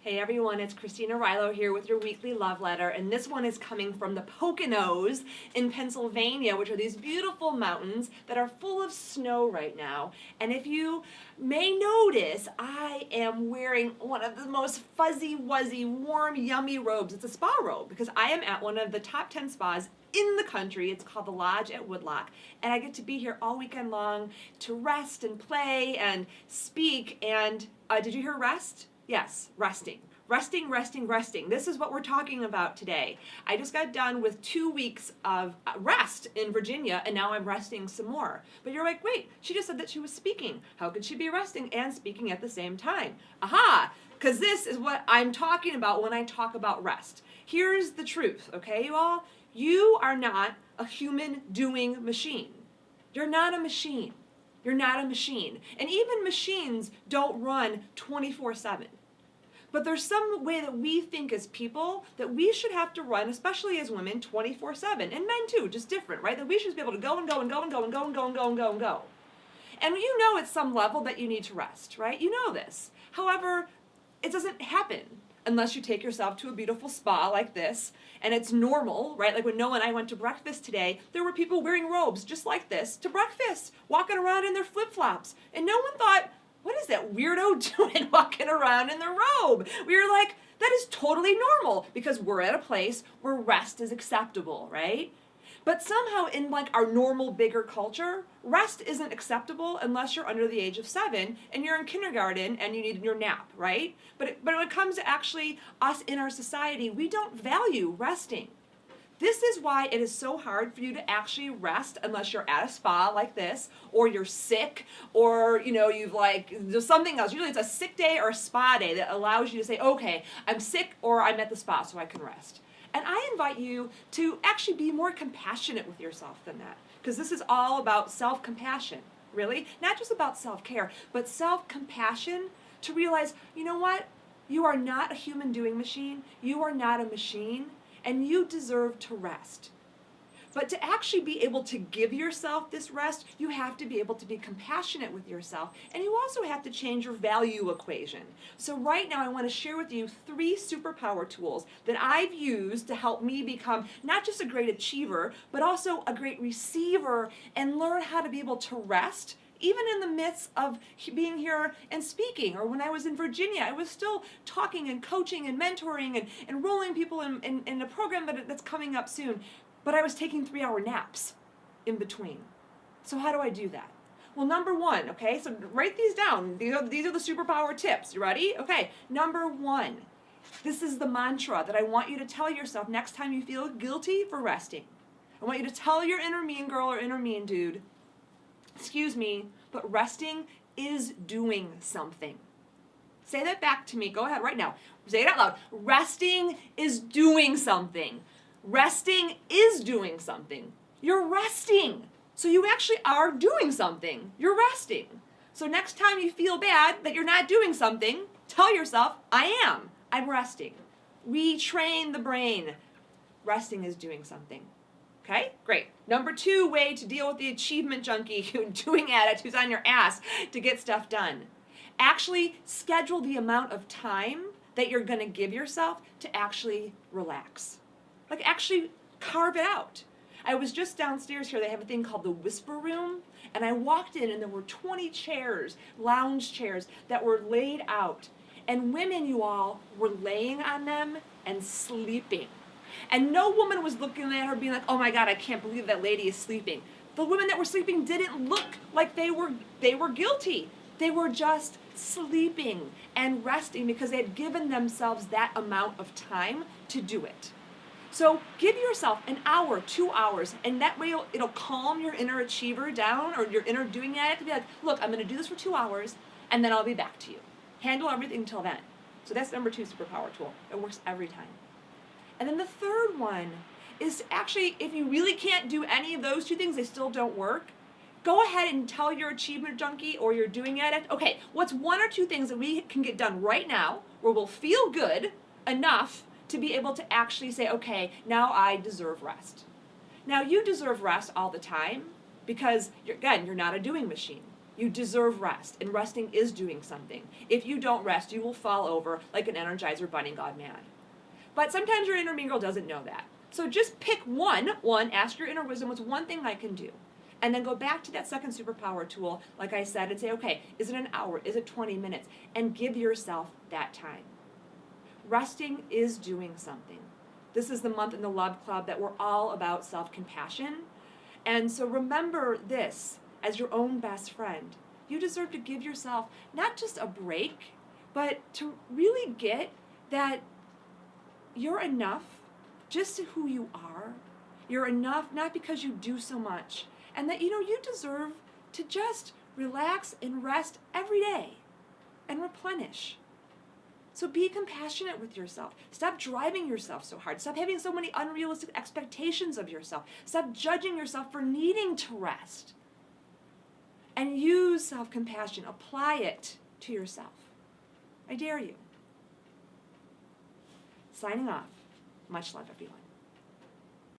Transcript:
Hey everyone, it's Arylo here with your weekly love letter, and this one is coming from the Poconos in Pennsylvania, which are these beautiful mountains that are full of snow right now. And if you may notice, I am wearing one of the most fuzzy, wuzzy, warm, yummy robes. It's a spa robe because I am at one of the top 10 spas in the country. It's called the Lodge at Woodlock, and I get to be here all weekend long to rest and play and speak. And did you hear rest? Yes, resting. Resting, resting, resting. This is what we're talking about today. I just got done with 2 weeks of rest in Virginia, and now I'm resting some more. But you're like, wait, she just said that she was speaking. How could she be resting and speaking at the same time? Aha! Because this is what I'm talking about when I talk about rest. Here's the truth, okay, you all? You are not a human doing machine. You're not a machine. You're not a machine. And even machines don't run 24/7. But there's some way that we think as people that we should have to run, especially as women, 24/7. And men too, just different, right? That we should be able to go and go and go and go and go and go and go and go and go. And you know at some level that you need to rest, right? You know this. However, it doesn't happen unless you take yourself to a beautiful spa like this, and it's normal, right? Like when Noah and I went to breakfast today, there were people wearing robes just like this to breakfast, walking around in their flip-flops, and no one thought, what is that weirdo doing walking around in the robe? We were like, that is totally normal because we're at a place where rest is acceptable, right? But somehow in like our normal bigger culture, rest isn't acceptable unless you're under the age of 7 and you're in kindergarten and you need your nap, right? But when it comes to actually us in our society, we don't value resting. This is why it is so hard for you to actually rest unless you're at a spa like this, or you're sick, or there's something else. Usually it's a sick day or a spa day that allows you to say, okay, I'm sick or I'm at the spa so I can rest. And I invite you to actually be more compassionate with yourself than that, because this is all about self-compassion, really. Not just about self-care, but self-compassion to realize, you know what? You are not a human doing machine. You are not a machine, and you deserve to rest. But to actually be able to give yourself this rest, you have to be able to be compassionate with yourself, and you also have to change your value equation. So right now I want to share with you 3 superpower tools that I've used to help me become not just a great achiever, but also a great receiver and learn how to be able to rest even in the midst of being here and speaking. Or when I was in Virginia, I was still talking and coaching and mentoring and enrolling people in a program that's coming up soon. But I was taking 3-hour naps in between. So how do I do that? Well, number 1, okay, so write these down. These are the superpower tips. You ready? Okay, number 1. This is the mantra that I want you to tell yourself next time you feel guilty for resting. I want you to tell your inner mean girl or inner mean dude, excuse me, but resting is doing something. Say that back to me. Go ahead right now. Say it out loud. Resting is doing something. Resting is doing something. You're resting. So you actually are doing something. You're resting. So next time you feel bad that you're not doing something, tell yourself, I am. I'm resting. Retrain the brain. Resting is doing something. Okay, great. Number 2 way to deal with the achievement junkie doing addict who's on your ass to get stuff done. Actually schedule the amount of time that you're going to give yourself to actually relax. Like actually carve it out. I was just downstairs here. They have a thing called the Whisper Room. And I walked in and there were 20 chairs, lounge chairs, that were laid out. And women, you all, were laying on them and sleeping. And no woman was looking at her being like, oh my God, I can't believe that lady is sleeping. The women that were sleeping didn't look like they were guilty. They were just sleeping and resting because they had given themselves that amount of time to do it. So give yourself an hour, 2 hours, and that way it'll calm your inner achiever down or your inner doing addict to be like, look, I'm going to do this for 2 hours, and then I'll be back to you. Handle everything until then. So that's number 2 superpower tool. It works every time. And then the third one is actually, if you really can't do any of those 2 things, they still don't work, go ahead and tell your achievement junkie or your doing addict, okay, what's 1 or 2 things that we can get done right now where we'll feel good enough to be able to actually say, okay, now I deserve rest. Now you deserve rest all the time because, you're not a doing machine. You deserve rest, and resting is doing something. If you don't rest, you will fall over like an Energizer bunny gone mad. But sometimes your inner mean girl doesn't know that. So just pick one, ask your inner wisdom, what's one thing I can do? And then go back to that second superpower tool, like I said, and say, okay, is it an hour? Is it 20 minutes? And give yourself that time. Resting is doing something. This is the month in the Love Club that we're all about self-compassion. And so remember this as your own best friend. You deserve to give yourself not just a break, but to really get that you're enough just who you are. You're enough not because you do so much. And that, you deserve to just relax and rest every day and replenish. So be compassionate with yourself. Stop driving yourself so hard. Stop having so many unrealistic expectations of yourself. Stop judging yourself for needing to rest. And use self-compassion. Apply it to yourself. I dare you. Signing off. Much love, everyone.